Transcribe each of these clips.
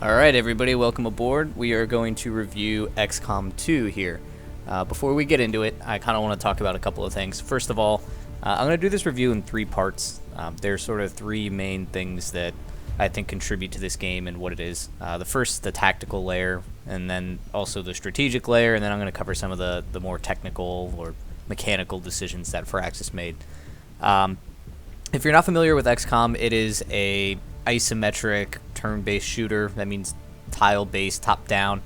Alright everybody, welcome aboard. We are going to review XCOM 2 here. Before we get into it, I kind of want to talk about a couple of things. First of all, I'm going to do this review in three parts. There's sort of three main things that I think contribute to this game and what it is. The first, the tactical layer, and then also the strategic layer, and then I'm going to cover some of the more technical or mechanical decisions that Firaxis made. If you're not familiar with XCOM, it is a isometric turn-based shooter. That means tile-based, top-down.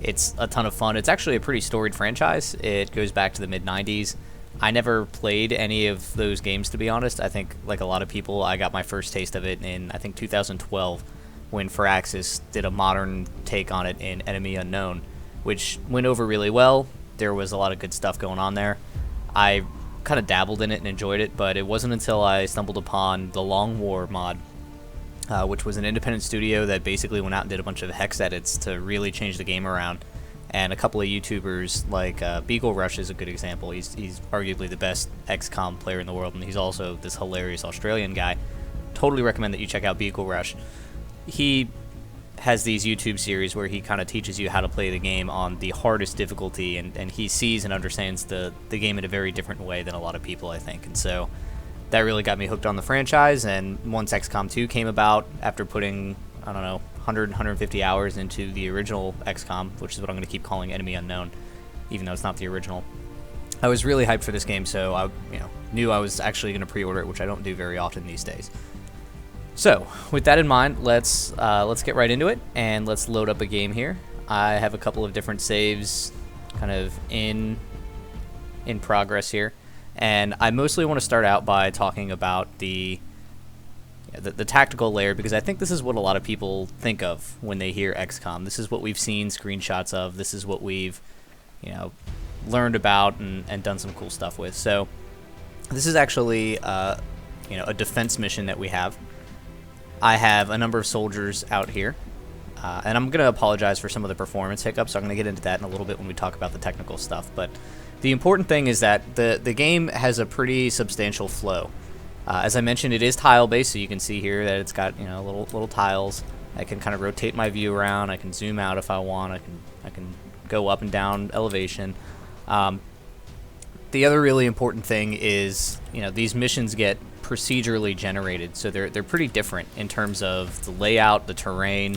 It's a ton of fun. It's actually a pretty storied franchise. It goes back to the mid-90s. I never played any of those games, to be honest. I think, like a lot of people, I got my first taste of it in, I think, 2012, when Firaxis did a modern take on it in Enemy Unknown, which went over really well. There was a lot of good stuff going on there. I kind of dabbled in it and enjoyed it, but it wasn't until I stumbled upon the Long War mod, which was an independent studio that basically went out and did a bunch of hex edits to really change the game around. And a couple of YouTubers, like Beagle Rush is a good example. He's arguably the best XCOM player in the world, and he's also this hilarious Australian guy. Totally recommend that you check out Beagle Rush. He has these YouTube series where he kind of teaches you how to play the game on the hardest difficulty, and he sees and understands the game in a very different way than a lot of people, I think. And so that really got me hooked on the franchise, and once XCOM 2 came about, after putting, I don't know, 100, 150 hours into the original XCOM, which is what I'm going to keep calling Enemy Unknown, even though it's not the original, I was really hyped for this game, so I knew I was actually going to pre-order it, which I don't do very often these days. So, with that in mind, let's get right into it, and let's load up a game here. I have a couple of different saves kind of in progress here. And I mostly want to start out by talking about the tactical layer, because I think this is what a lot of people think of when they hear XCOM. This is what we've seen screenshots of. This is what we've, learned about and done some cool stuff with. So this is actually, a defense mission that we have. I have a number of soldiers out here, and I'm going to apologize for some of the performance hiccups. So I'm going to get into that in a little bit when we talk about the technical stuff. But the important thing is that the game has a pretty substantial flow. As I mentioned, it is tile-based, so you can see here that it's got little tiles. I can kind of rotate my view around. I can zoom out if I want. I can go up and down elevation. The other really important thing is these missions get procedurally generated, so they're pretty different in terms of the layout, the terrain,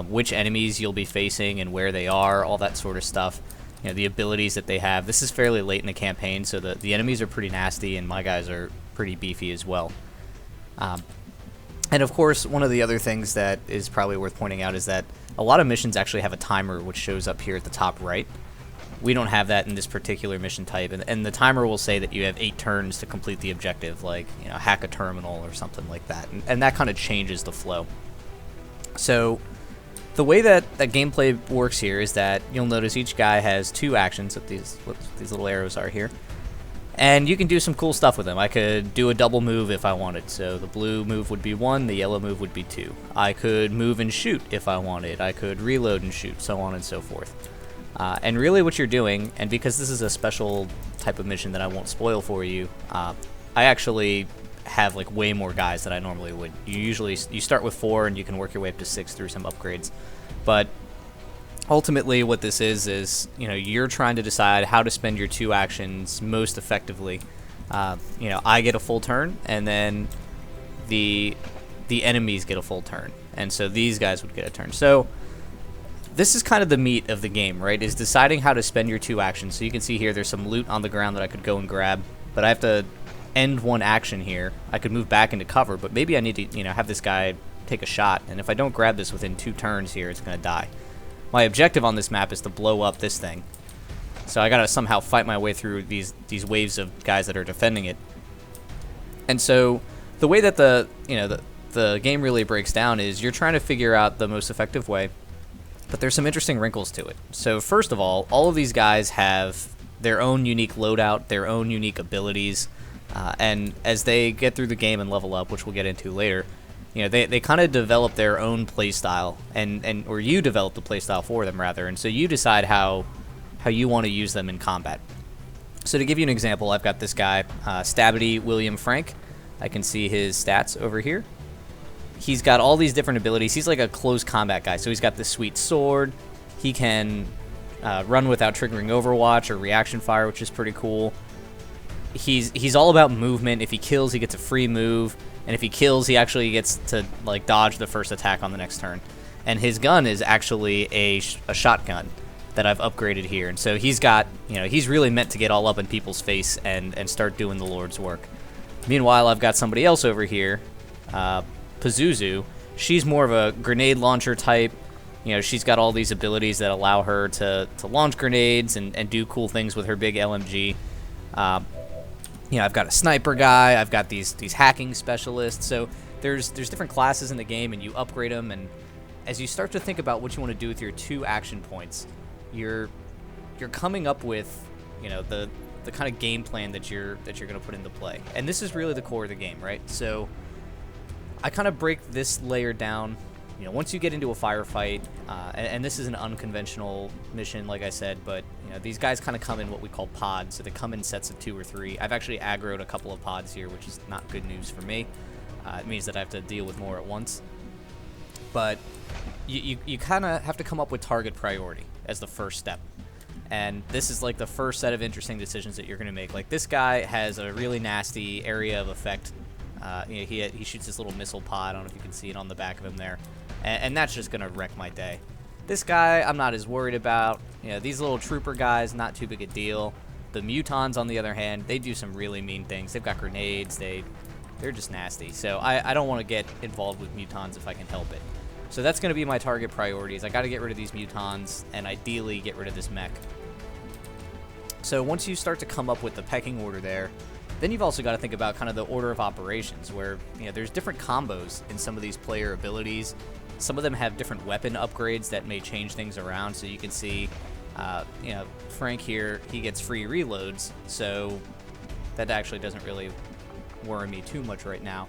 which enemies you'll be facing and where they are, all that sort of stuff. The abilities that they have. This is fairly late in the campaign, so the enemies are pretty nasty, and my guys are pretty beefy as well. And of course, one of the other things that is probably worth pointing out is that a lot of missions actually have a timer, which shows up here at the top right. We don't have that in this particular mission type, and the timer will say that you have 8 turns to complete the objective, like hack a terminal or something like that, and that kind of changes the flow. So the way that gameplay works here is that you'll notice each guy has 2 actions, that these little arrows are here, and you can do some cool stuff with them. I could do a double move if I wanted, so the blue move would be 1, the yellow move would be 2. I could move and shoot if I wanted. I could reload and shoot, so on and so forth. And really what you're doing, and because this is a special type of mission that I won't spoil for you, I actually have like way more guys than I normally would. You start with 4 and you can work your way up to 6 through some upgrades. But ultimately what this is you're trying to decide how to spend your 2 actions most effectively. I get a full turn, and then the enemies get a full turn, and so these guys would get a turn. So this is kind of the meat of the game, right? Is deciding how to spend your 2 actions. So you can see here there's some loot on the ground that I could go and grab, but I have to end one action here. I could move back into cover, but maybe I need to have this guy take a shot, and if I don't grab this within 2 turns here, it's going to die. My objective on this map is to blow up this thing, so I got to somehow fight my way through these waves of guys that are defending it. And so the way that the game really breaks down is you're trying to figure out the most effective way, but there's some interesting wrinkles to it. So first of all of these guys have their own unique loadout, their own unique abilities, and as they get through the game and level up, which we'll get into later, they kind of develop their own play style, or you develop the play style for them rather, and so you decide how you want to use them in combat. So to give you an example, I've got this guy, Stabity William Frank. I can see his stats over here. he's got all these different abilities. He's like a close combat guy. So he's got this sweet sword. He can run without triggering Overwatch or reaction fire, which is pretty cool. He's all about movement. If he kills, he gets a free move, and if he kills, he actually gets to like dodge the first attack on the next turn. And his gun is actually a shotgun that I've upgraded here. And so he's got, he's really meant to get all up in people's face and start doing the Lord's work. Meanwhile, I've got somebody else over here, Pazuzu. She's more of a grenade launcher type. She's got all these abilities that allow her to launch grenades and do cool things with her big LMG. I've got a sniper guy. I've got these hacking specialists. So there's different classes in the game, and you upgrade them. And as you start to think about what you want to do with your 2 action points, you're coming up with the kind of game plan that you're going to put into play. And this is really the core of the game, right? So I kind of break this layer down. Once you get into a firefight, and this is an unconventional mission, like I said, but these guys kind of come in what we call pods, so they come in sets of 2 or 3. I've actually aggroed a couple of pods here, which is not good news for me. It means that I have to deal with more at once. But you kind of have to come up with target priority as the first step. And this is like the first set of interesting decisions that you're going to make. Like this guy has a really nasty area of effect. He shoots this little missile pod. I don't know if you can see it on the back of him there. And that's just going to wreck my day. This guy, I'm not as worried about. These little trooper guys, not too big a deal. The mutons, on the other hand, they do some really mean things. They've got grenades. They're just nasty. So I don't want to get involved with mutons if I can help it. So that's going to be my target priorities. I got to get rid of these mutons and ideally get rid of this mech. So once you start to come up with the pecking order there, then you've also got to think about kind of the order of operations where, there's different combos in some of these player abilities. Some of them have different weapon upgrades that may change things around. So you can see, Frank here, he gets free reloads. So that actually doesn't really worry me too much right now.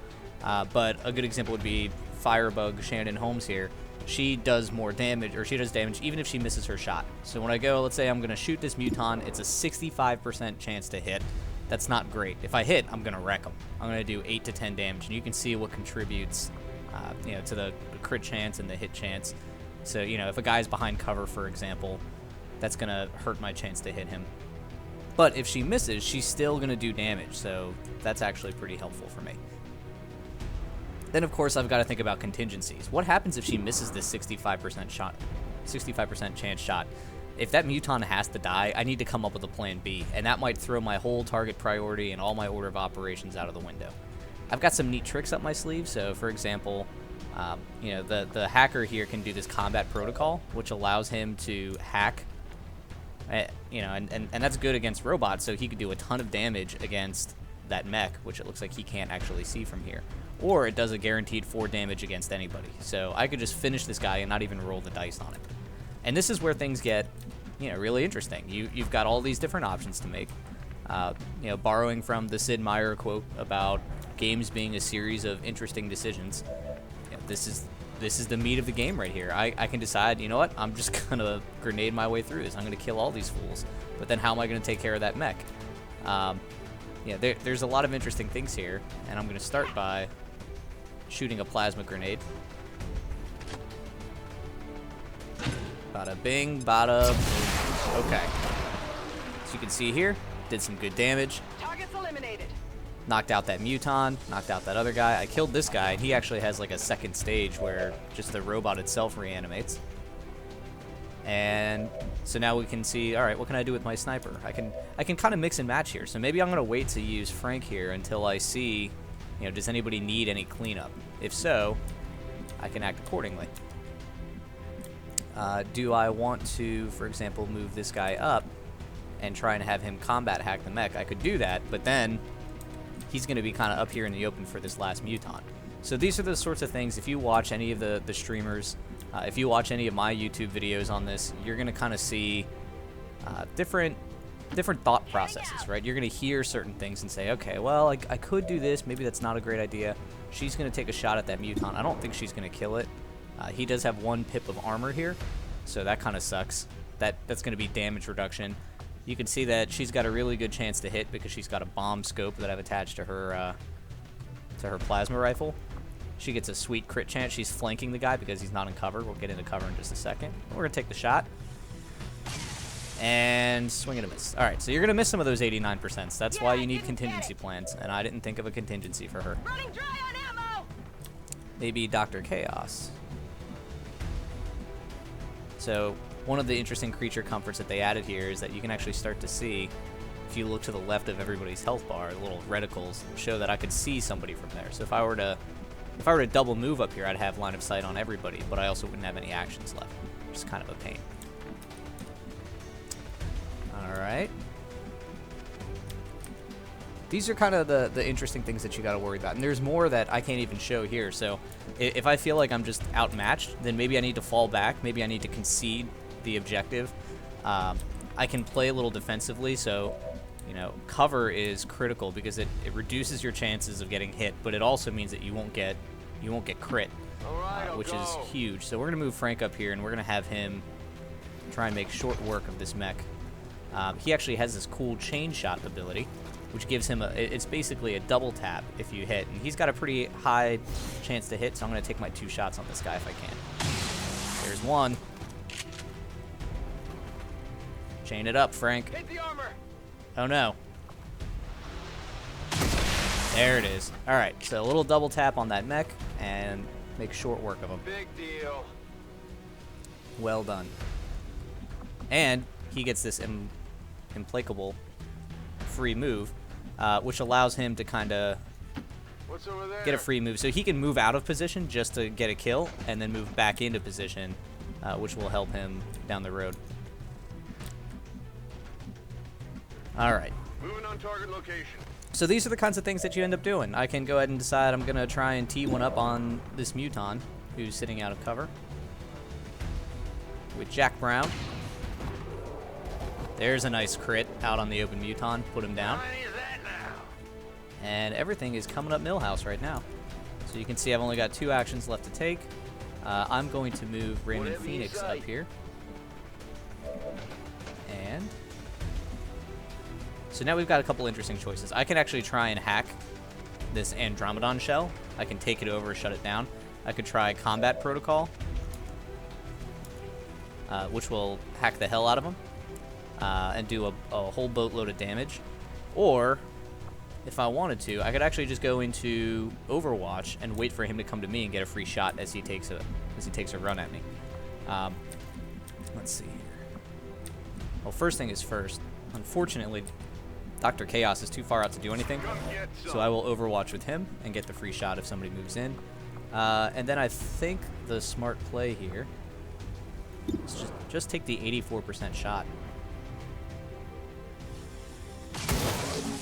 But a good example would be Firebug Shannon Holmes here. She does more damage, or she does damage even if she misses her shot. So when I go, let's say I'm going to shoot this muton, it's a 65% chance to hit. That's not great. If I hit, I'm going to wreck them. I'm going to do 8 to 10 damage, and you can see what contributes to the crit chance and the hit chance. So, if a guy's behind cover, for example, that's going to hurt my chance to hit him. But if she misses, she's still going to do damage, so that's actually pretty helpful for me. Then, of course, I've got to think about contingencies. What happens if she misses this 65% chance shot? If that muton has to die, I need to come up with a plan B, and that might throw my whole target priority and all my order of operations out of the window. I've got some neat tricks up my sleeve. So, for example, the hacker here can do this combat protocol, which allows him to hack. And that's good against robots, so he could do a ton of damage against that mech, which it looks like he can't actually see from here. Or it does a guaranteed 4 damage against anybody. So I could just finish this guy and not even roll the dice on it. And this is where things get, really interesting. You've got all these different options to make. Borrowing from the Sid Meier quote about games being a series of interesting decisions. This is the meat of the game right here. I can decide, you know what, I'm just gonna grenade my way through this. I'm gonna kill all these fools. But then how am I gonna take care of that mech? There's a lot of interesting things here, and I'm gonna start by shooting a plasma grenade. Bada bing, bada boom. Okay. So you can see here, did some good damage. Targets eliminated. Knocked out that muton, knocked out that other guy. I killed this guy, and he actually has like a second stage where just the robot itself reanimates. And so now we can see, all right, what can I do with my sniper? I can kind of mix and match here. So maybe I'm going to wait to use Frank here until I see, does anybody need any cleanup? If so, I can act accordingly. Do I want to, for example, move this guy up and try and have him combat hack the mech? I could do that, but then he's going to be kind of up here in the open for this last muton. So these are the sorts of things, if you watch any of the streamers, if you watch any of my YouTube videos on this, you're going to kind of see different thought processes, right? You're going to hear certain things and say, okay, well, I could do this. Maybe that's not a great idea. She's going to take a shot at that muton. I don't think she's going to kill it. He does have 1 pip of armor here, so that kind of sucks. That's going to be damage reduction. You can see that she's got a really good chance to hit because she's got a bomb scope that I've attached to her plasma rifle. She gets a sweet crit chance. She's flanking the guy because he's not in cover. We'll get into cover in just a second. We're going to take the shot. And swing and a miss. All right, so you're going to miss some of those 89%. That's why you need contingency plans, and I didn't think of a contingency for her. Running dry on ammo. Maybe Dr. Chaos. So one of the interesting creature comforts that they added here is that you can actually start to see, if you look to the left of everybody's health bar, the little reticles show that I could see somebody from there. So if I were to double move up here, I'd have line of sight on everybody, but I also wouldn't have any actions left, which is kind of a pain. All right. These are kind of the interesting things that you got to worry about. And there's more that I can't even show here. So if I feel like I'm just outmatched, then maybe I need to fall back. Maybe I need to concede the objective. I can play a little defensively. So, you know, cover is critical because it reduces your chances of getting hit, but it also means that you won't get crit, which is huge. So we're going to move Frank up here, and we're going to have him try and make short work of this mech. He actually has this cool chain shot ability, which gives him it's basically a double tap if you hit, and he's got a pretty high chance to hit, so I'm going to take my 2 shots on this guy if I can. There's one. Chain it up, Frank. Hit the armor. Oh no. There it is. All right, so a little double tap on that mech and make short work of him. Big deal. Well done. And he gets this implacable free move, which allows him to kind of What's over there? get a free move. So he can move out of position just to get a kill and then move back into position, which will help him down the road. All right. Moving on target location. So these are the kinds of things that you end up doing. I can go ahead and decide I'm going to try and tee one up on this Muton who's sitting out of cover with Jack Brown. There's a nice crit out on the open Muton. Put him down. How many is that now? And everything is coming up Millhouse right now. So you can see I've only got 2 actions left to take. I'm going to move Raymond Whatever you Phoenix say. up here. And so now we've got a couple interesting choices. I can actually try and hack this Andromedon shell. I can take it over, shut it down. I could try Combat Protocol, which will hack the hell out of him and do a whole boatload of damage. Or, if I wanted to, I could actually just go into Overwatch and wait for him to come to me and get a free shot as he takes a run at me. Let's see here. Well, first thing is first. Unfortunately, Dr. Chaos is too far out to do anything, so I will Overwatch with him and get the free shot if somebody moves in. And then I think the smart play here is just take the 84% shot.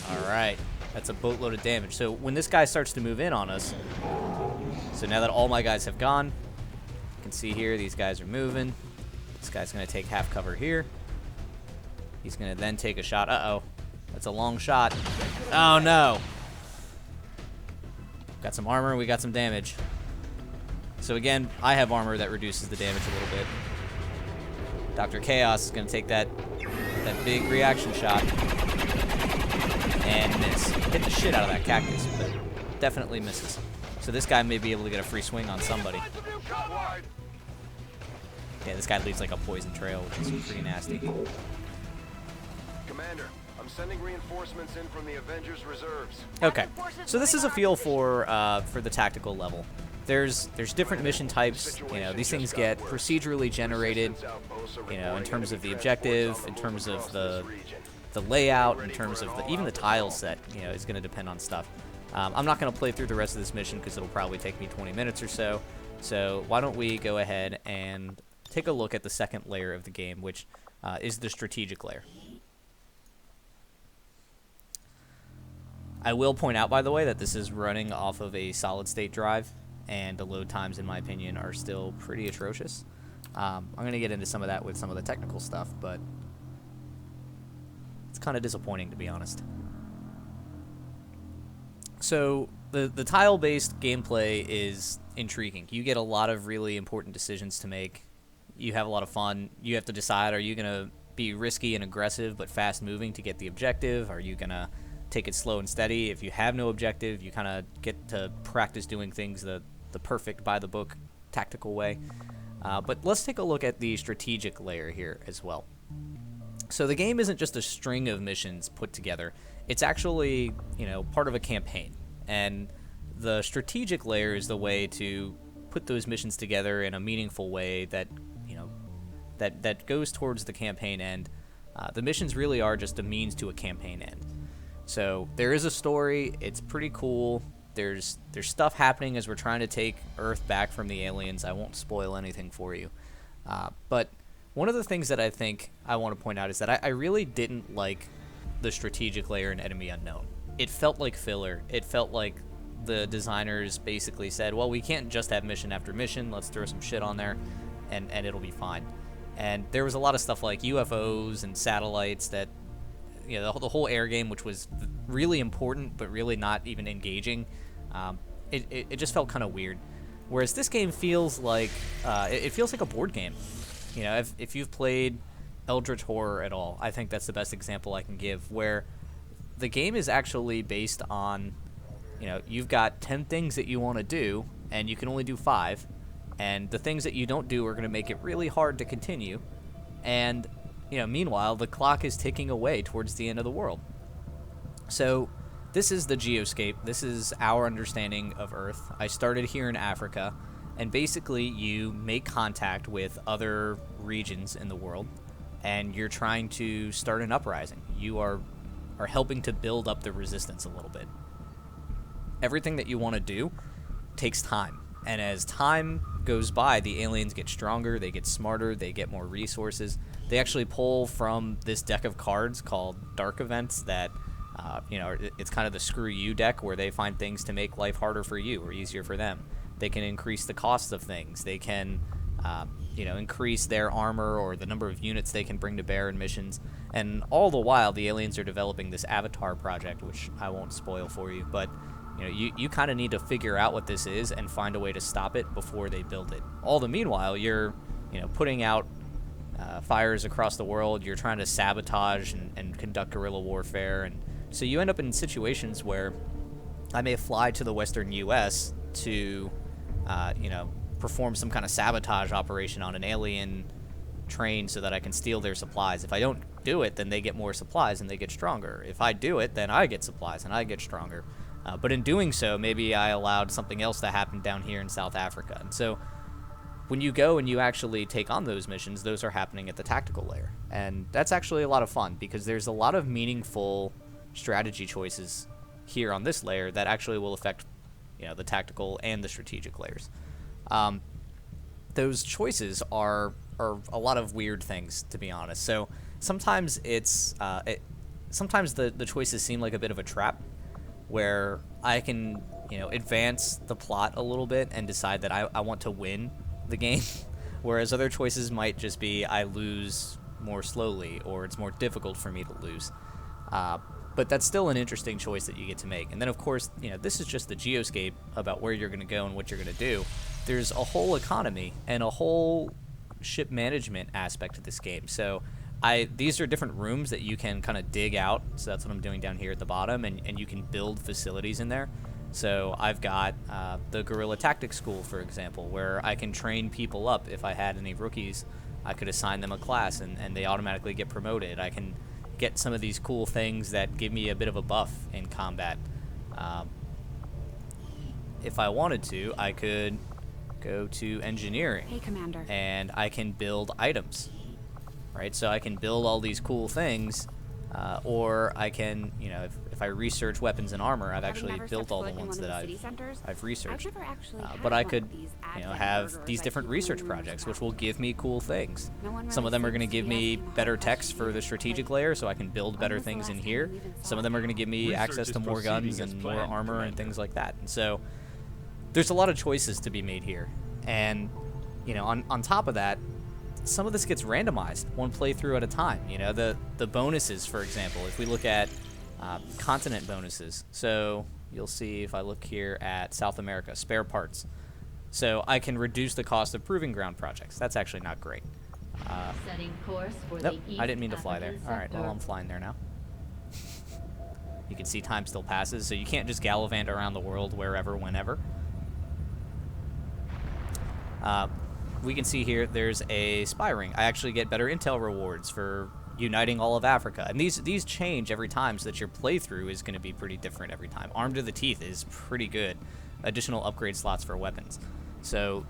All right, that's a boatload of damage. So when this guy starts to move in on us, so now that all my guys have gone, you can see here these guys are moving. This guy's going to take half cover here. He's going to then take a shot. Uh-oh. That's a long shot. Oh, no. Got some armor. We got some damage. So, again, I have armor that reduces the damage a little bit. Dr. Chaos is going to take that big reaction shot and miss. Hit the shit out of that cactus, but definitely misses. So this guy may be able to get a free swing on somebody. Yeah, this guy leaves like a poison trail, which is pretty nasty. Commander, I'm sending reinforcements in from the Avengers reserves. Okay, so this is a feel for the tactical level. There's different mission types. You know, these things get procedurally generated. You know, in terms of the objective, in terms of the layout, in terms of even the tile set. You know, is going to depend on stuff. I'm not going to play through the rest of this mission because it'll probably take me 20 minutes or so. So why don't we go ahead and take a look at the second layer of the game, which is the strategic layer. I will point out, by the way, that this is running off of a solid-state drive, and the load times, in my opinion, are still pretty atrocious. I'm going to get into some of that with some of the technical stuff, but it's kind of disappointing, to be honest. So the tile-based gameplay is intriguing. You get a lot of really important decisions to make. You have a lot of fun. You have to decide, are you going to be risky and aggressive but fast-moving to get the objective? Are you going to take it slow and steady? If you have no objective, you kind of get to practice doing things the the perfect by the book tactical way. But let's take a look at the strategic layer here as well. So the game isn't just a string of missions put together. It's actually, part of a campaign. And the strategic layer is the way to put those missions together in a meaningful way that, that goes towards the campaign end. The missions really are just a means to a campaign end. So there is a story. It's pretty cool. There's stuff happening as we're trying to take Earth back from the aliens. I won't spoil anything for you. But one of the things that I think I want to point out is that I really didn't like the strategic layer in Enemy Unknown. It felt like filler. It felt like the designers basically said, well, we can't just have mission after mission. Let's throw some shit on there, and it'll be fine. And there was a lot of stuff like UFOs and satellites that, the whole air game, which was really important but really not even engaging. It just felt kind of weird. Whereas this game feels like it feels like a board game. If you've played Eldritch Horror at all, I think that's the best example I can give, where the game is actually based on, you've got 10 things that you want to do, and you can only do 5, and the things that you don't do are going to make it really hard to continue, and, meanwhile, the clock is ticking away towards the end of the world. So this is the geoscape. This is our understanding of Earth. I started here in Africa, and basically you make contact with other regions in the world, and you're trying to start an uprising. You are helping to build up the resistance a little bit. Everything that you want to do takes time, and as time goes by, the aliens get stronger, they get smarter, they get more resources. They actually pull from this deck of cards called Dark Events that, it's kind of the screw you deck, where they find things to make life harder for you or easier for them. They can increase the cost of things. They can, increase their armor or the number of units they can bring to bear in missions. And all the while, the aliens are developing this Avatar project, which I won't spoil for you, but you kind of need to figure out what this is and find a way to stop it before they build it. All the meanwhile, you're, putting out fires across the world. You're trying to sabotage and conduct guerrilla warfare, and so you end up in situations where I may fly to the western U.S. to, perform some kind of sabotage operation on an alien train so that I can steal their supplies. If I don't do it, then they get more supplies and they get stronger. If I do it, then I get supplies and I get stronger. But in doing so, maybe I allowed something else to happen down here in South Africa. And so when you go and you actually take on those missions, those are happening at the tactical layer. And that's actually a lot of fun because there's a lot of meaningful strategy choices here on this layer that actually will affect, the tactical and the strategic layers. Those choices are a lot of weird things, to be honest. So sometimes sometimes the choices seem like a bit of a trap, where I can, advance the plot a little bit and decide that I want to win the game, whereas other choices might just be I lose more slowly or it's more difficult for me to lose. But that's still an interesting choice that you get to make. And then, of course, this is just the geoscape about where you're going to go and what you're going to do. There's a whole economy and a whole ship management aspect to this game. So these are different rooms that you can kind of dig out. So that's what I'm doing down here at the bottom, and you can build facilities in there. So I've got the Guerrilla Tactics School, for example, where I can train people up. If I had any rookies, I could assign them a class, and they automatically get promoted. I can get some of these cool things that give me a bit of a buff in combat. If I wanted to, I could go to engineering. Hey, Commander. And I can build items, right? So I can build all these cool things, or I can, if I research weapons and armor, I've actually built all the ones that I've researched. But I could, have these different research projects, which will give me cool things. Some of them are going to give me better techs for the strategic layer, so I can build better things in here. Some of them are going to give me access to more guns and more armor and things like that. And so there's a lot of choices to be made here. And, on top of that, some of this gets randomized one playthrough at a time. The bonuses, for example, if we look at continent bonuses. So you'll see if I look here at South America, spare parts. So I can reduce the cost of proving ground projects. That's actually not great. Setting course for Nope, the I didn't mean to fly there. East All right, well, sector. I'm flying there now. You can see time still passes, so you can't just gallivant around the world wherever, whenever. We can see here there's a spy ring. I actually get better intel rewards for uniting all of Africa. And these change every time, so that your playthrough is going to be pretty different every time. Armed to the teeth is pretty good. Additional upgrade slots for weapons. So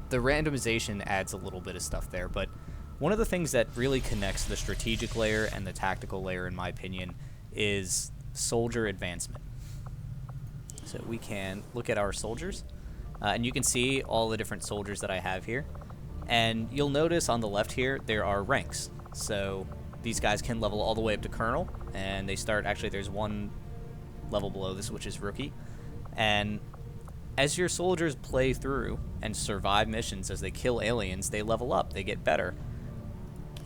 the randomization adds a little bit of stuff there. But one of the things that really connects the strategic layer and the tactical layer, in my opinion, is soldier advancement. So we can look at our soldiers. And you can see all the different soldiers that I have here. And you'll notice on the left here, there are ranks. So these guys can level all the way up to Colonel. And they start, actually there's one level below this, which is Rookie. And as your soldiers play through and survive missions, as they kill aliens, they level up, they get better.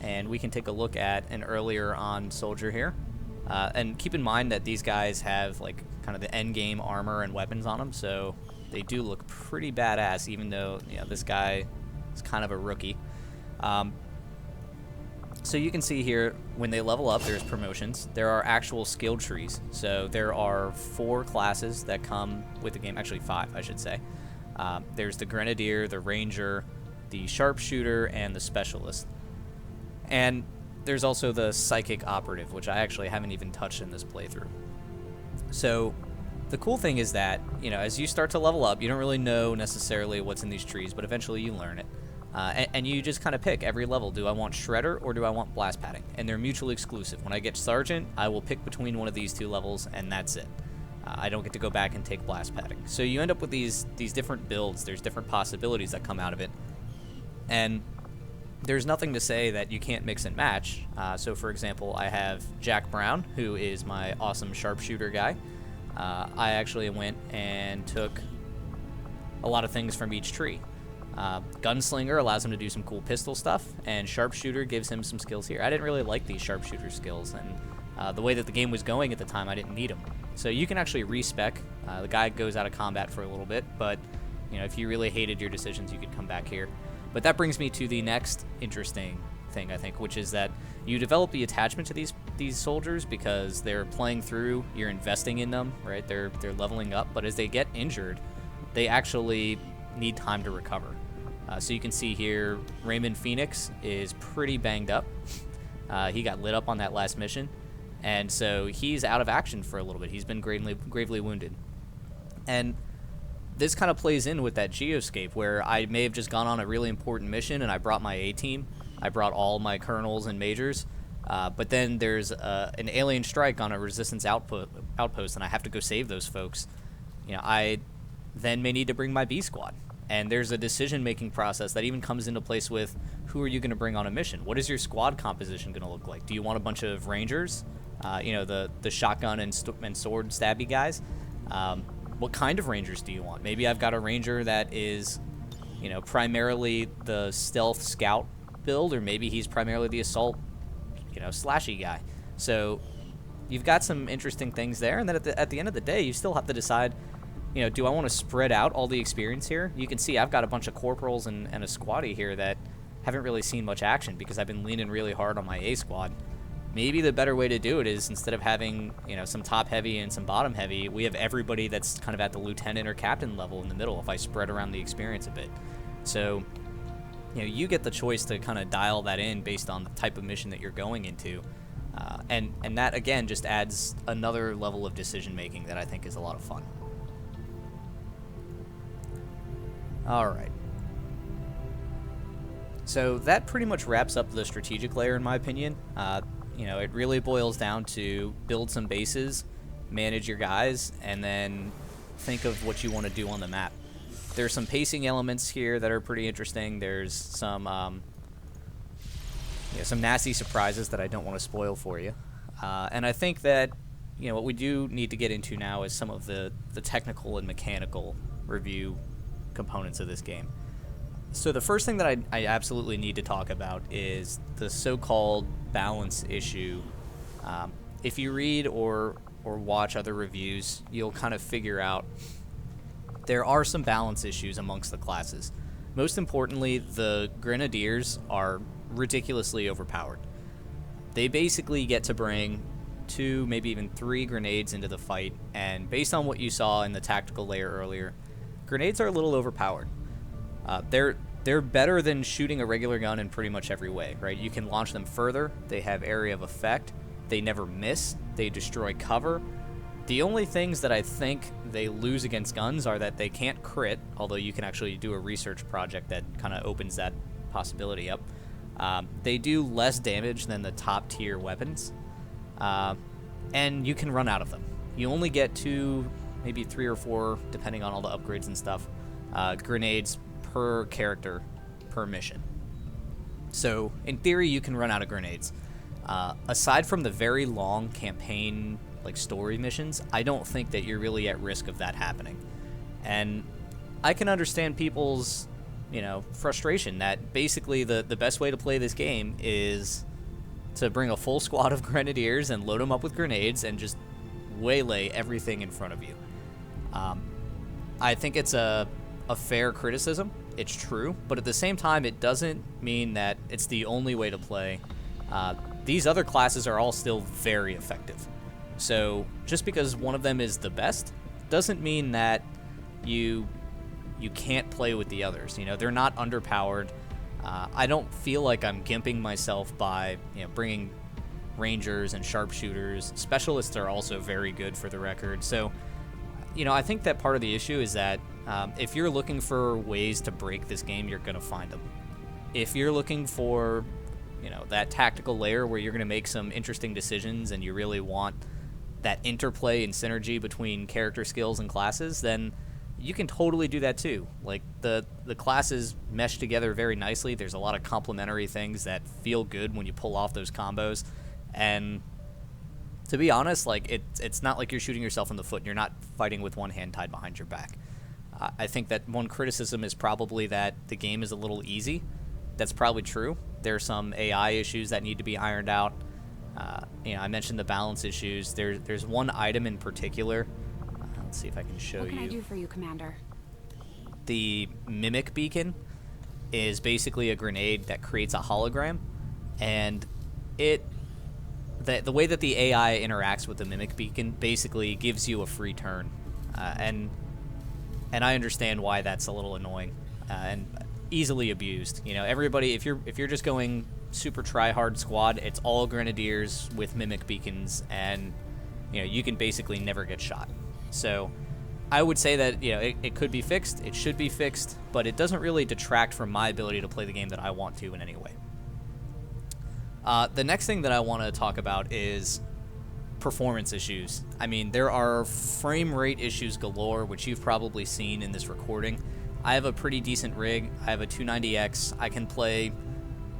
And we can take a look at an earlier on soldier here. And keep in mind that these guys have like kind of the end game armor and weapons on them, so they do look pretty badass, even though, you know, this guy is kind of a rookie. So you can see here, when they level up, there's promotions. There are actual skill trees. So there are 4 classes that come with the game. Actually 5, I should say. There's the Grenadier, the Ranger, the Sharpshooter, and the Specialist. And there's also the Psychic Operative, which I actually haven't even touched in this playthrough. So the cool thing is that, you know, as you start to level up, you don't really know necessarily what's in these trees, but eventually you learn it. And you just kind of pick every level. Do I want Shredder or do I want Blast Padding? And they're mutually exclusive. When I get Sergeant, I will pick between one of these 2 levels, and that's it. I don't get to go back and take Blast Padding. So you end up with these different builds. There's different possibilities that come out of it. And there's nothing to say that you can't mix and match. So for example, I have Jack Brown, who is my awesome sharpshooter guy. I actually went and took a lot of things from each tree. Gunslinger allows him to do some cool pistol stuff, and Sharpshooter gives him some skills here. I didn't really like these Sharpshooter skills, and the way that the game was going at the time, I didn't need them. So you can actually respec. The guy goes out of combat for a little bit, but you know, if you really hated your decisions, you could come back here. But that brings me to the next interesting thing, I think, which is that you develop the attachment to these soldiers because they're playing through, you're investing in them, right? They're leveling up, but as they get injured, they actually need time to recover. So you can see here, Raymond Phoenix is pretty banged up. He got lit up on that last mission, and so he's out of action for a little bit. He's been gravely wounded. And this kind of plays in with that geoscape where I may have just gone on a really important mission and I brought my A-team. I brought all my colonels and majors, but then there's an alien strike on a resistance outpost, and I have to go save those folks. You know, I then may need to bring my B squad. And there's a decision-making process that even comes into place with who are you going to bring on a mission? What is your squad composition going to look like? Do you want a bunch of rangers, you know, the shotgun and sword stabby guys? What kind of rangers do you want? Maybe I've got a ranger that is, you know, primarily the stealth scout build, or maybe he's primarily the assault, you know, slashy guy. So you've got some interesting things there, and then at the end of the day, you still have to decide, you know, do I want to spread out all the experience here? You can see I've got a bunch of corporals and a squaddy here that haven't really seen much action because I've been leaning really hard on my A squad. Maybe the better way to do it is, instead of having, you know, some top heavy and some bottom heavy, we have everybody that's kind of at the lieutenant or captain level in the middle if I spread around the experience a bit. So, you know, you get the choice to kind of dial that in based on the type of mission that you're going into. And that, again, just adds another level of decision making that I think is a lot of fun. Alright. So that pretty much wraps up the strategic layer, in my opinion. You know, it really boils down to build some bases, manage your guys, and then think of what you want to do on the map. There's some pacing elements here that are pretty interesting. There's some nasty surprises that I don't want to spoil for you. And I think that, you know, what we do need to get into now is some of the technical and mechanical review components of this game. So the first thing that I absolutely need to talk about is the so-called balance issue. If you read or watch other reviews, you'll kind of figure out there are some balance issues amongst the classes. Most importantly, the Grenadiers are ridiculously overpowered. They basically get to bring 2, maybe even 3 grenades into the fight, and based on what you saw in the tactical layer earlier, grenades are a little overpowered. they're better than shooting a regular gun in pretty much every way, right? You can launch them further. They have area of effect. They never miss. They destroy cover. The only things that I think they lose against guns are that they can't crit, although you can actually do a research project that kind of opens that possibility up. They do less damage than the top tier weapons, and you can run out of them. You only get 2, maybe 3 or 4, depending on all the upgrades and stuff, grenades per character per mission. So in theory, you can run out of grenades. Aside from the very long campaign, like story missions, I don't think that you're really at risk of that happening. And I can understand people's, frustration that basically the best way to play this game is to bring a full squad of grenadiers and load them up with grenades and just waylay everything in front of you. I think it's a fair criticism. It's true, but at the same time, it doesn't mean that it's the only way to play. These other classes are all still very effective. So just because one of them is the best doesn't mean that you can't play with the others. They're not underpowered. I don't feel like I'm gimping myself by bringing rangers and sharpshooters. Specialists are also very good, for the record. So I think that part of the issue is that if you're looking for ways to break this game, you're going to find them. If you're looking for that tactical layer where you're going to make some interesting decisions and you really want that interplay and synergy between character skills and classes, then you can totally do that too. Like the classes mesh together very nicely. There's a lot of complementary things that feel good when you pull off those combos. And to be honest, like it's not like you're shooting yourself in the foot and you're not fighting with one hand tied behind your back. I think that one criticism is probably that the game is a little easy. That's probably true. There are some AI issues that need to be ironed out. I mentioned the balance issues. There's one item in particular. Let's see if I can show you. What can I do for you, Commander? The Mimic Beacon is basically a grenade that creates a hologram, and the way that the AI interacts with the Mimic Beacon basically gives you a free turn, and I understand why that's a little annoying and easily abused. Everybody, if you're just going super try-hard squad, it's all grenadiers with Mimic Beacons, and you can basically never get shot. So I would say that it could be fixed, it should be fixed, but it doesn't really detract from my ability to play the game that I want to in any way. The next thing that I want to talk about is performance issues. I mean, there are frame rate issues galore, which you've probably seen in this recording. I have a pretty decent rig. I have a 290X. I can play,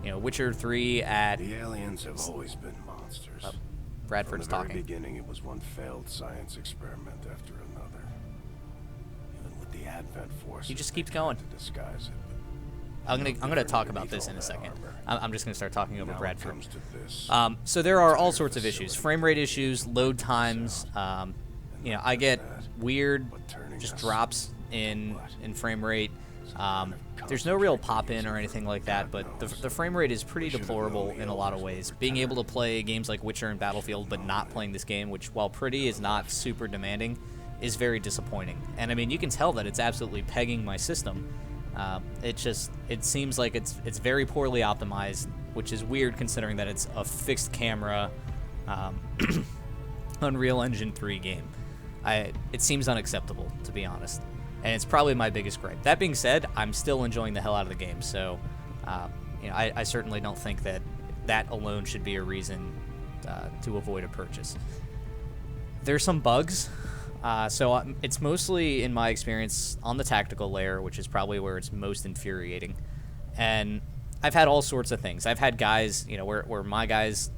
Witcher 3 at... The aliens have always been monsters. Bradford's From the very talking. beginning, it was one failed science experiment after another. Even with the Advent Force, He just keeps going. to disguise it. I'm gonna talk about this in a second. I'm just gonna start talking over Now it Bradford. comes to this. So there are all sorts of issues: frame rate issues, load times. I get weird just drops in frame rate. There's no real pop in or anything like that, but the frame rate is pretty deplorable in a lot of ways. Being able to play games like Witcher and Battlefield, but not playing this game, which while pretty is not super demanding, is very disappointing. And I mean, you can tell that it's absolutely pegging my system. It seems like it's very poorly optimized, which is weird considering that it's a fixed camera Unreal Engine 3 game. It seems unacceptable, to be honest, and it's probably my biggest gripe. That being said, I'm still enjoying the hell out of the game, so I certainly don't think that alone should be a reason to avoid a purchase. There's some bugs. So it's mostly, in my experience, on the tactical layer, which is probably where it's most infuriating. And I've had all sorts of things. I've had guys, where my guys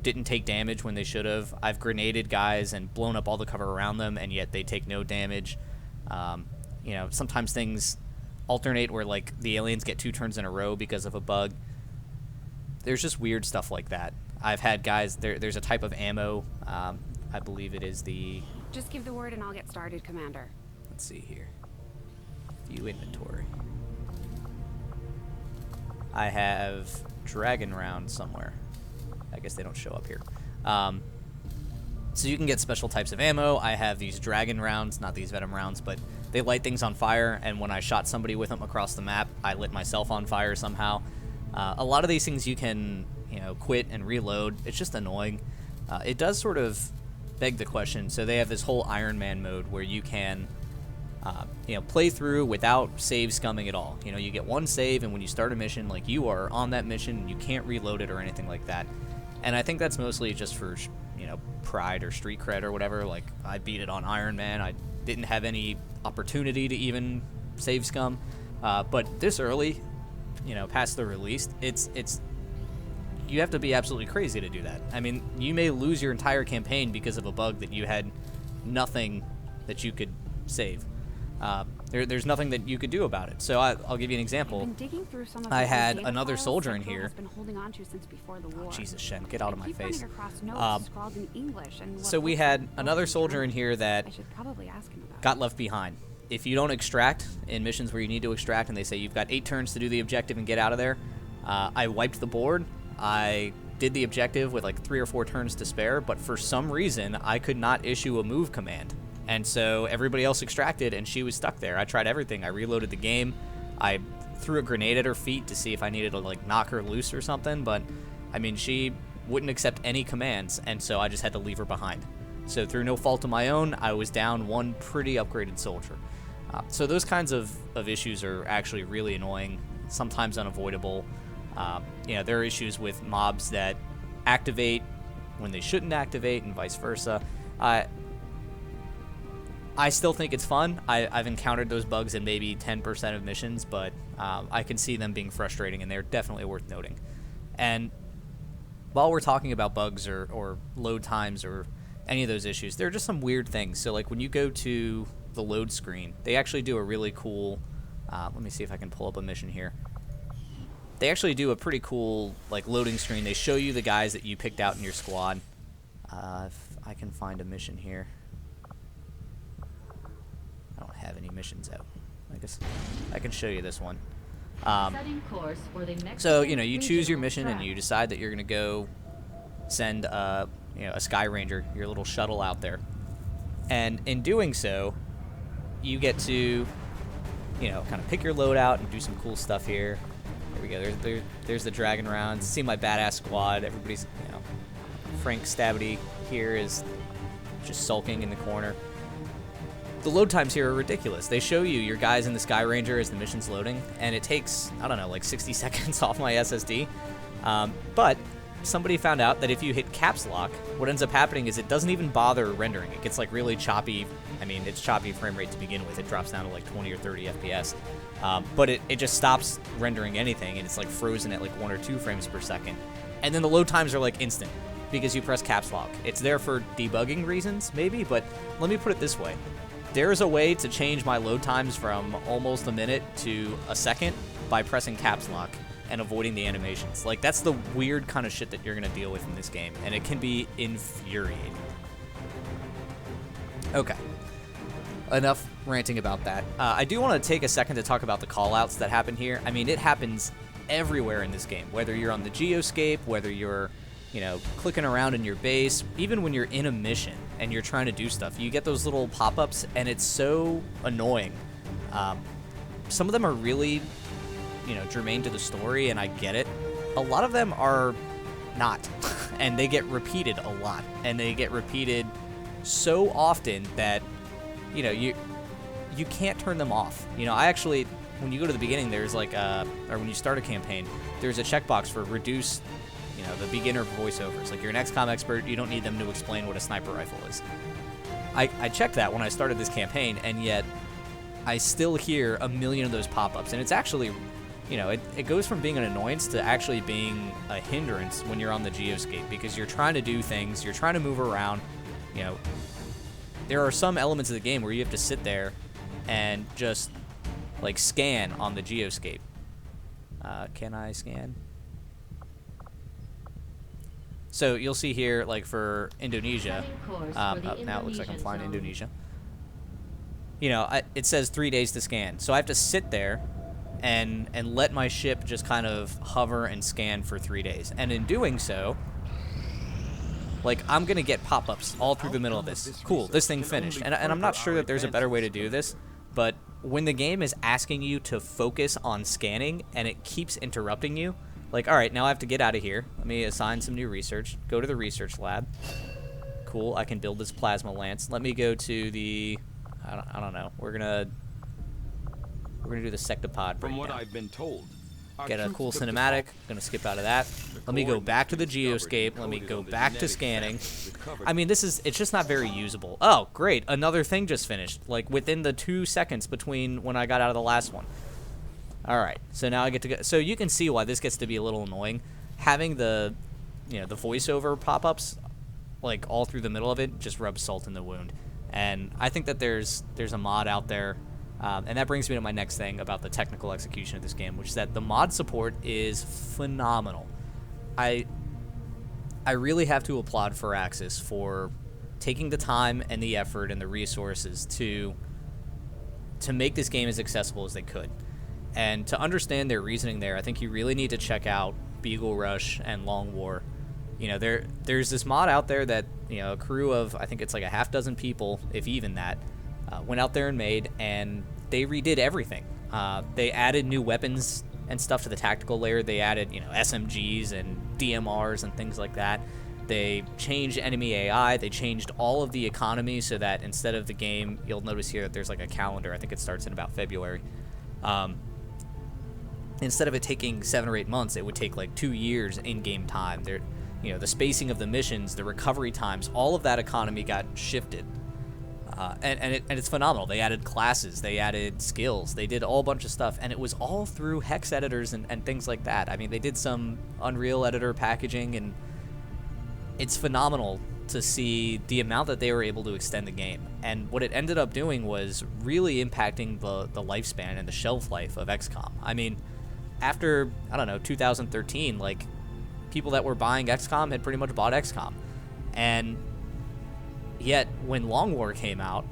didn't take damage when they should have. I've grenaded guys and blown up all the cover around them, and yet they take no damage. Sometimes things alternate where, like, the aliens get 2 turns in a row because of a bug. There's just weird stuff like that. I've had guys, there's a type of ammo, I believe it is the... Just give the word and I'll get started, Commander. Let's see here. View inventory. I have dragon rounds somewhere. I guess they don't show up here. So you can get special types of ammo. I have these dragon rounds, not these venom rounds, but they light things on fire, and when I shot somebody with them across the map, I lit myself on fire somehow. A lot of these things you can, quit and reload. It's just annoying. It does sort of beg the question. So they have this whole Iron Man mode where you can, play through without save scumming at all. You get one save, and when you start a mission, like, you are on that mission, and you can't reload it or anything like that. And I think that's mostly just for, pride or street cred or whatever. Like, I beat it on Iron Man. I didn't have any opportunity to even save scum. But this early, past the release, it's you have to be absolutely crazy to do that. I mean, you may lose your entire campaign because of a bug that you had nothing that you could save. There's nothing that you could do about it. So I'll give you an example. I had another soldier in here. Oh, Jesus, Shen, get out of my face. So we had another soldier in here that got left behind. If you don't extract in missions where you need to extract, and they say you've got 8 turns to do the objective and get out of there, I wiped the board. I did the objective with like 3 or 4 turns to spare, but for some reason I could not issue a move command. And so everybody else extracted, and she was stuck there. I tried everything. I reloaded the game. I threw a grenade at her feet to see if I needed to, like, knock her loose or something. But, I mean, she wouldn't accept any commands, and so I just had to leave her behind. So through no fault of my own, I was down one pretty upgraded soldier. So those kinds of issues are actually really annoying, sometimes unavoidable. There are issues with mobs that activate when they shouldn't activate, and vice versa. I still think it's fun. I've encountered those bugs in maybe 10% of missions, but I can see them being frustrating, and they're definitely worth noting. And while we're talking about bugs or load times or any of those issues, there are just some weird things. So, like, when you go to the load screen, they actually do a really cool... let me see if I can pull up a mission here. They actually do a pretty cool, like, loading screen. They show you the guys that you picked out in your squad. If I can find a mission here. I don't have any missions out. I guess I can show you this one. So, you choose your mission, and you decide that you're going to go send, a Sky Ranger, your little shuttle out there. And in doing so, you get to, kind of pick your load out and do some cool stuff here. There we go. There's the Dragon rounds. See my badass squad. Everybody's, Frank Stabity here is just sulking in the corner. The load times here are ridiculous. They show you your guys in the Sky Ranger as the mission's loading, and it takes, I don't know, like 60 seconds off my SSD. But somebody found out that if you hit caps lock, what ends up happening is it doesn't even bother rendering. It gets like really choppy. I mean, it's choppy frame rate to begin with. It drops down to like 20 or 30 FPS. But it just stops rendering anything, and it's like frozen at like 1 or 2 frames per second. And then the load times are like instant because you press caps lock. It's there for debugging reasons, maybe, but let me put it this way. There's a way to change my load times from almost a minute to a second by pressing caps lock and avoiding the animations. Like, that's the weird kind of shit that you're going to deal with in this game, and it can be infuriating. Okay. Enough ranting about that. I do want to take a second to talk about the callouts that happen here. I mean, it happens everywhere in this game, whether you're on the geoscape, whether you're, clicking around in your base, even when you're in a mission and you're trying to do stuff, you get those little pop-ups, and it's so annoying. Some of them are really, germane to the story, and I get it. A lot of them are not, and they get repeated a lot, and they get repeated so often that, you can't turn them off. I actually, when you go to the beginning, there's like or when you start a campaign, there's a checkbox for reduce, the beginner voiceovers. Like, you're an XCOM expert, you don't need them to explain what a sniper rifle is. I checked that when I started this campaign, and yet I still hear a million of those pop-ups, and it's actually, it goes from being an annoyance to actually being a hindrance when you're on the geoscape, because you're trying to do things, you're trying to move around. There are some elements of the game where you have to sit there and just, like, scan on the geoscape. Can I scan? So you'll see here, like, for Indonesia, now it looks like I'm flying Indonesia. It says 3 days to scan. So I have to sit there and let my ship just kind of hover and scan for 3 days. And in doing so, like, I'm going to get pop-ups all through the middle of this. Cool, this thing finished. And I'm not sure that there's a better way to do this. but when the game is asking you to focus on scanning and it keeps interrupting you, like, all right, now I have to get out of here. Let me assign some new research. Go to the research lab. Cool, I can build this plasma lance. Let me go to the, I don't know. We're gonna do the sectopod. From right what now. I've been told, our Get a troops cool took the cinematic. fall. Gonna skip out of that. Let me go back to the geoscape. Let me go back to scanning. I mean, it's just not very usable. Oh, great. Another thing just finished, like within the 2 seconds between when I got out of the last one. All right, so now I get to go. So you can see why this gets to be a little annoying. Having the voiceover pop-ups, like all through the middle of it, just rubs salt in the wound. And I think that there's a mod out there. And that brings me to my next thing about the technical execution of this game, which is that the mod support is phenomenal. I really have to applaud Firaxis for taking the time and the effort and the resources to make this game as accessible as they could. And to understand their reasoning there, I think you really need to check out Beagle Rush and Long War. You know, there's this mod out there that, you know, a crew of, I think it's like a half dozen people, if even that, went out there and made, and they redid everything. They added new weapons and stuff to the tactical layer. They added, you know, SMGs and DMRs and things like that. They changed enemy AI. They changed all of the economy so that instead of the game, you'll notice here that there's like a calendar. I think it starts in about February. Instead of it taking 7 or 8 months, it would take like 2 years in-game time. There, you know, the spacing of the missions, the recovery times, all of that economy got shifted. And it's phenomenal. They added classes, they added skills, they did a whole bunch of stuff, and it was all through hex editors and things like that. I mean, they did some Unreal editor packaging, and it's phenomenal to see the amount that they were able to extend the game. And what it ended up doing was really impacting the lifespan and the shelf life of XCOM. I mean, after, I don't know, 2013, like, people that were buying XCOM had pretty much bought XCOM. And yet, when Long War came out,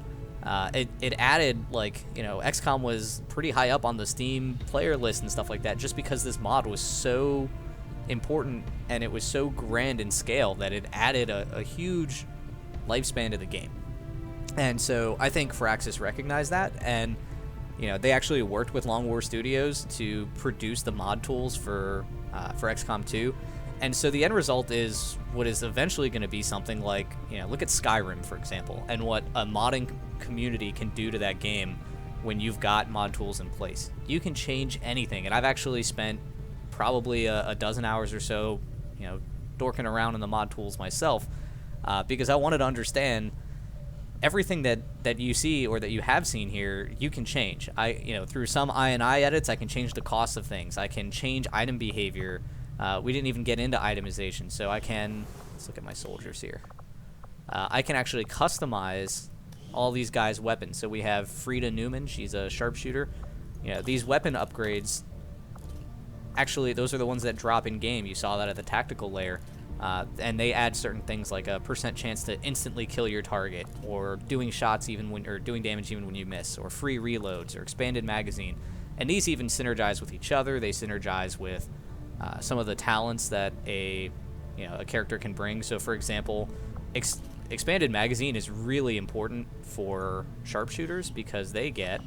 it added, like, you know, XCOM was pretty high up on the Steam player list and stuff like that, just because this mod was so important and it was so grand in scale that it added a huge lifespan to the game. And so I think Firaxis recognized that, and, you know, they actually worked with Long War Studios to produce the mod tools for XCOM 2. And so the end result is what is eventually going to be something like, you know, look at Skyrim, for example, and what a modding community can do to that game when you've got mod tools in place. You can change anything, and I've actually spent probably a dozen hours or so, you know, dorking around in the mod tools myself, because I wanted to understand everything that you see or that you have seen here. You can change. You know, through some I&I edits, I can change the cost of things. I can change item behavior. We didn't even get into itemization, so I can, let's look at my soldiers here. I can actually customize all these guys' weapons. So we have Frida Newman, she's a sharpshooter. You know, these weapon upgrades, actually, those are the ones that drop in game. You saw that at the tactical layer. And they add certain things like a % chance to instantly kill your target, or doing shots even when, or doing damage even when you miss, or free reloads, or expanded magazine. And these even synergize with each other. They synergize with some of the talents that a character can bring. So, for example, expanded magazine is really important for sharpshooters because they get,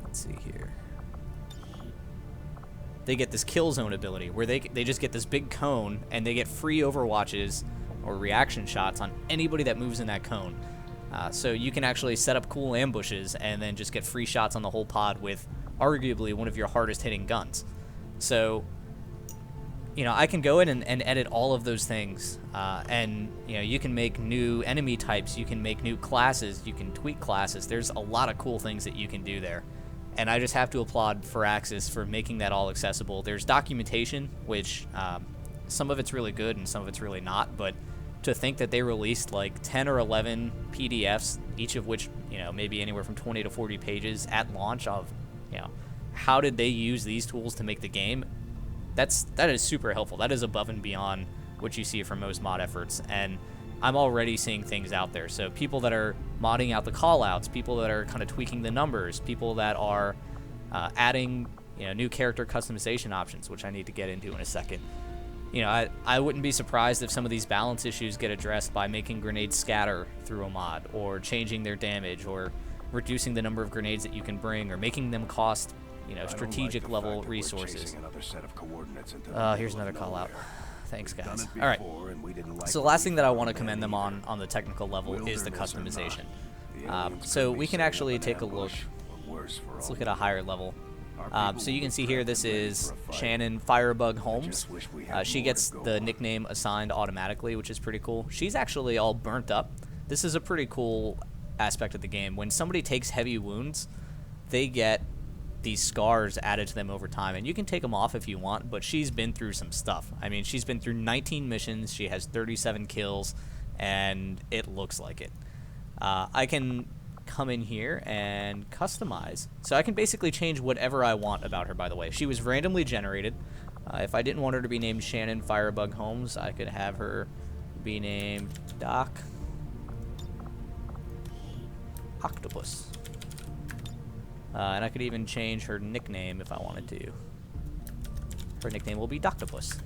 let's see here, they get this kill zone ability where they just get this big cone and they get free overwatches or reaction shots on anybody that moves in that cone. So you can actually set up cool ambushes and then just get free shots on the whole pod with arguably one of your hardest hitting guns. So, you know, I can go in and edit all of those things, and, you know, you can make new enemy types, you can make new classes, you can tweak classes. There's a lot of cool things that you can do there. And I just have to applaud Firaxis for making that all accessible. There's documentation, which some of it's really good and some of it's really not, but to think that they released like 10 or 11 PDFs, each of which, you know, maybe anywhere from 20 to 40 pages at launch of, you know, how did they use these tools to make the game, that is super helpful. That is above and beyond what you see from most mod efforts, and I'm already seeing things out there. So people that are modding out the callouts, people that are kind of tweaking the numbers, people that are adding, you know, new character customization options, which I need to get into in a second. you know, I wouldn't be surprised if some of these balance issues get addressed by making grenades scatter through a mod, or changing their damage, or reducing the number of grenades that you can bring, or making them cost, you know, strategic level resources. Here's another call out. Thanks, guys. All right. So the last thing that I want to commend them on the technical level is the customization. So we can actually take a look. Let's look at a higher level. So you can see here, this is Shannon Firebug Holmes. She gets the nickname assigned automatically, which is pretty cool. She's actually all burnt up. This is a pretty cool aspect of the game. When somebody takes heavy wounds, they get these scars added to them over time, and you can take them off if you want, but she's been through some stuff. I mean, she's been through 19 missions, she has 37 kills, and it looks like it. I can come in here and customize. So I can basically change whatever I want about her, by the way. She was randomly generated. If I didn't want her to be named Shannon Firebug Holmes, I could have her be named Doc Octopus. And I could even change her nickname if I wanted to. Her nickname will be Doctopus.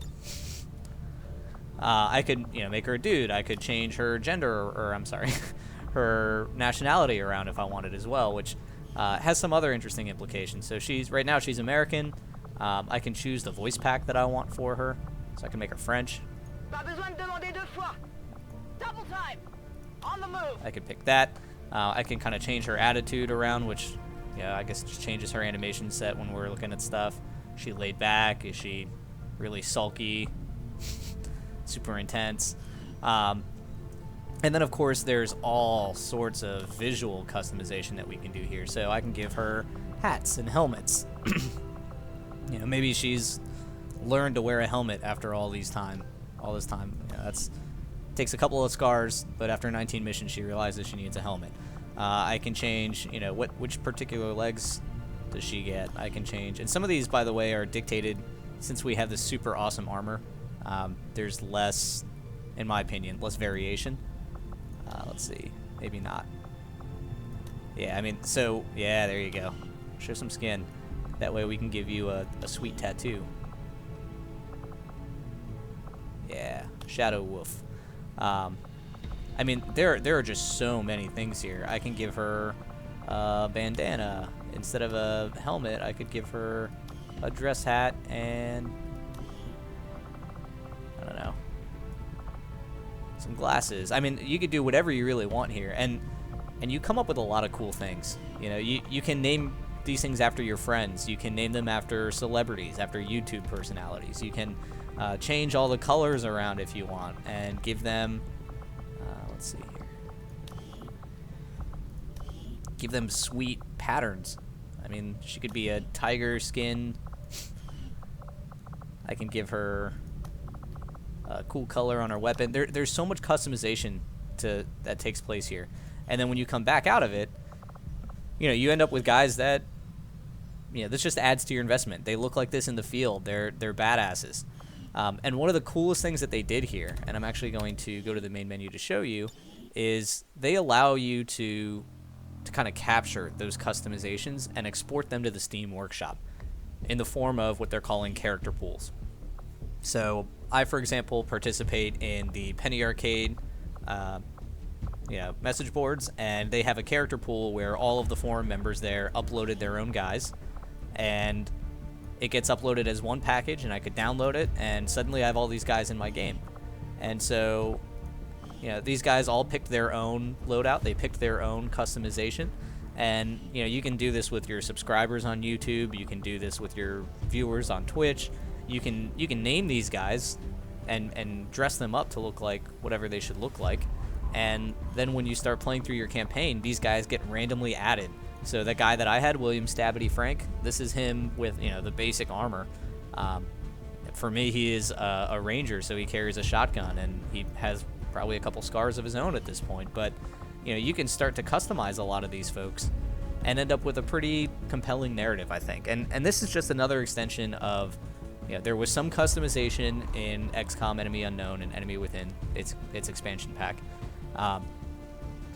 I could, you know, make her a dude. I could change her gender, or I'm sorry, her nationality around if I wanted as well, which has some other interesting implications. So right now she's American. I can choose the voice pack that I want for her, so I can make her French. Double time. On the move. I could pick that. I can kind of change her attitude around, which, yeah, I guess just changes her animation set when we're looking at stuff. Is she laid back? Is she really sulky? Super intense? And then, of course, there's all sorts of visual customization that we can do here. So I can give her hats and helmets. You know, maybe she's learned to wear a helmet after all this time. You know, takes a couple of scars, but after 19 missions, she realizes she needs a helmet. I can change, you know, which particular legs does she get. I can change, and some of these, by the way, are dictated since we have this super awesome armor. There's less, in my opinion, less variation. Let's see, maybe not. Yeah, I mean, so yeah, there you go. Show some skin. That way we can give you a sweet tattoo. Yeah, Shadow Wolf. I mean, there are just so many things here. I can give her a bandana. Instead of a helmet, I could give her a dress hat and, I don't know, some glasses. I mean, you could do whatever you really want here, and you come up with a lot of cool things. You know, you can name these things after your friends. You can name them after celebrities, after YouTube personalities. You can change all the colors around if you want, and give them, let's see here, give them sweet patterns. I mean, she could be a tiger skin. I can give her a cool color on her weapon. There's so much customization that takes place here. And then when you come back out of it, you know, you end up with guys that, you know, this just adds to your investment. They look like this in the field. They're badasses. And one of the coolest things that they did here, and I'm actually going to go to the main menu to show you, is they allow you to kind of capture those customizations and export them to the Steam Workshop in the form of what they're calling character pools. So I, for example, participate in the Penny Arcade message boards, and they have a character pool where all of the forum members there uploaded their own guys, and it gets uploaded as one package, and I could download it, and suddenly I have all these guys in my game. And so, you know, these guys all picked their own loadout. They picked their own customization. And, you know, you can do this with your subscribers on YouTube. You can do this with your viewers on Twitch. You can name these guys and dress them up to look like whatever they should look like. And then when you start playing through your campaign, these guys get randomly added. So the guy that I had, William Stabity Frank, this is him with, you know, the basic armor. For me, he is a ranger, so he carries a shotgun, and he has probably a couple scars of his own at this point. But, you know, you can start to customize a lot of these folks and end up with a pretty compelling narrative, I think. And this is just another extension of, you know, there was some customization in XCOM Enemy Unknown and Enemy Within, its expansion pack.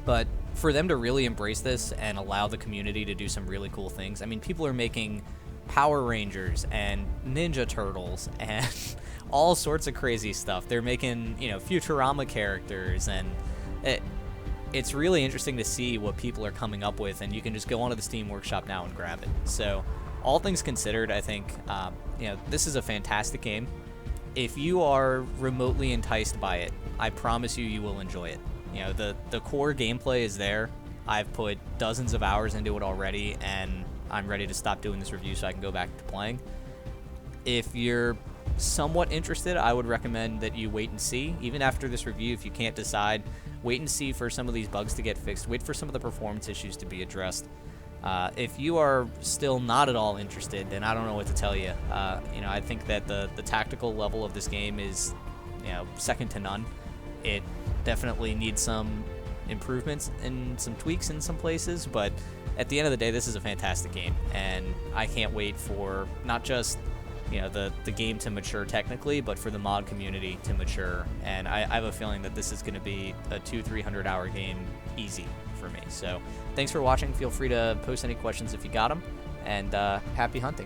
But for them to really embrace this and allow the community to do some really cool things, I mean, people are making Power Rangers and Ninja Turtles and all sorts of crazy stuff. They're making, you know, Futurama characters, and it's really interesting to see what people are coming up with, and you can just go onto the Steam Workshop now and grab it. So, all things considered, I think, you know, this is a fantastic game. If you are remotely enticed by it, I promise you will enjoy it. You know, the core gameplay is there. I've put dozens of hours into it already, and I'm ready to stop doing this review so I can go back to playing. If you're somewhat interested, I would recommend that you wait and see. Even after this review, if you can't decide, wait and see for some of these bugs to get fixed. Wait for some of the performance issues to be addressed. If you are still not at all interested, then I don't know what to tell you. You know, I think that the tactical level of this game is, you know, second to none. It definitely needs some improvements and some tweaks in some places, but at the end of the day, this is a fantastic game, and I can't wait for not just, you know, the game to mature technically, but for the mod community to mature. And I have a feeling that this is going to be a 200-300 hour game easy for me. So thanks for watching. Feel free to post any questions if you got them, and happy hunting.